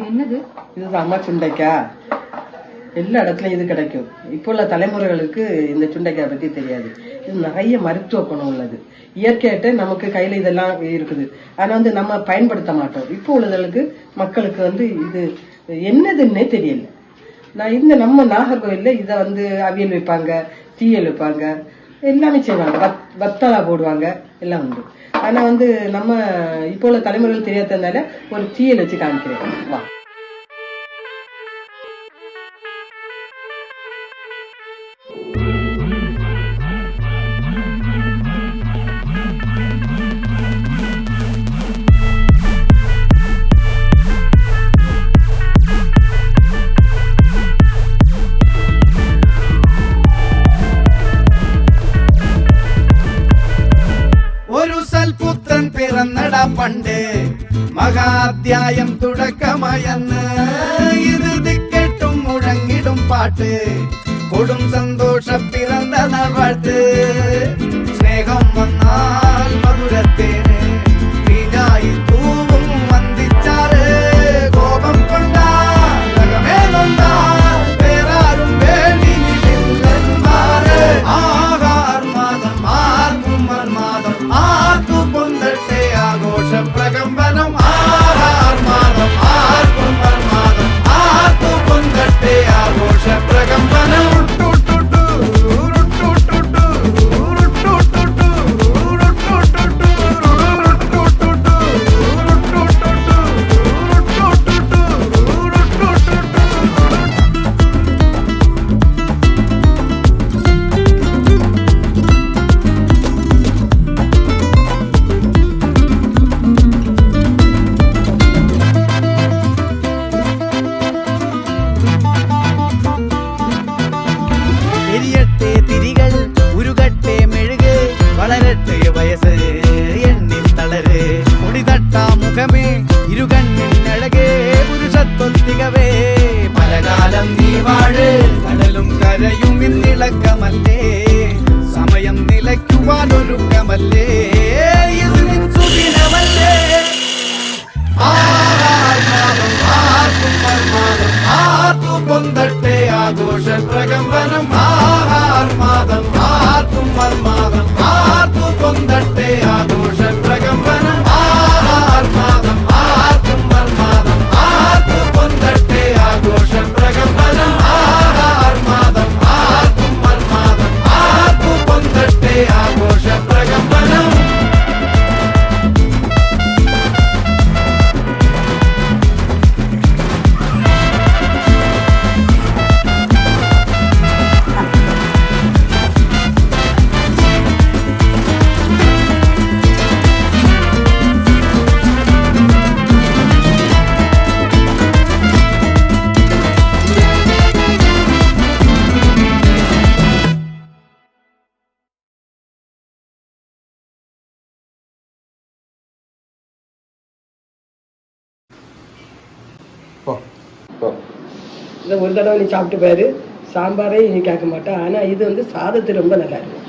இது என்னது? இதுதான் அம்மா சுண்டைக்காய். எல்லா இடத்துலயும் இது கிடைக்கும். இப்போ உள்ள தலைமுறைகளுக்கு இந்த சுண்டைக்காய் பத்தி தெரியாது. இது நிறைய மருத்துவ குணம் உள்ளது. இயற்கையாட்ட நமக்கு கையில இதெல்லாம் இருக்குது. ஆனா நம்ம பயன்படுத்த மாட்டோம். இப்போ உள்ளவர்களுக்கு மக்களுக்கு இது என்னதுன்னே தெரியல. நான் நம்ம நாகர்கோவில்ல இதை அவியல் வைப்பாங்க, தீயல் வைப்பாங்க, எல்லாமே செய்வாங்க, வத்தலா போடுவாங்க, எல்லாம் உண்டு. ஆனா நம்ம இப்போ உள்ள தலைமுறைகள் தெரியாததுனால ஒரு தீயல் வச்சு காமிக்கிறேன். வா. പണ്ട് മഹാധ്യായം തുടക്കമയന്ന് ഇറുതി കെട്ടും മുഴങ്ങിടും പാട്ട് കൊടും സന്തോഷ പിറന്ന നാൾവാഴ്ത്ത് സ്നേഹം വന്നാൽ മധുരത്തേന് തീഞ്ഞായി തൂവും വന്ദിച്ചാറ് കോപം കൊണ്ടാൽ വേറാരും വേണ്ടി നില്ലെന്മാറ് ആഹാർമാദം ആർക്കും മർമാദം ആർക്കു പൊന്തട്ടെ ആഘോഷ പ്രകമ്പനം ആഹാർമാദം ആർക്കും മർമാദം ആർക്കു പൊന്തട്ടെ ആഘോഷ പ്രകമ്പനം പലകാലം നീ വാഴ് കടലും കരയും ഇന്നിളക്കമല്ലേ സമയം നിലയ്ക്കുവാനൊരുക്കമല്ലേ ഇത് നിൻ സുദിനമല്ലേ ആർക്കും മർമാദം ആർക്കു പൊന്തട്ടെ ആഘോഷ പ്രകമ്പനം ആർമാദം ആർക്കും മർമാദം ആർക്കു പൊന്തട്ടെ ആഘോഷ പ്രകമ്പനം ആർമാദം ആർക്കും മർമാദം ആർക്കു പൊന്തട്ടെ ആഘോഷ പ്രകമ്പനം ആർമാദം ആർക്കും മർമാദം ആർക്കു പൊന്തട്ടെ ആഘോഷ പ്രകമ്പനം இதை ஒரு தடவை நீ சாப்பிட்டு பாரு. சாம்பாரே இனி கேட்க மாட்டேன். ஆனா இது சாதத்து ரொம்ப நல்லா இருக்கும்.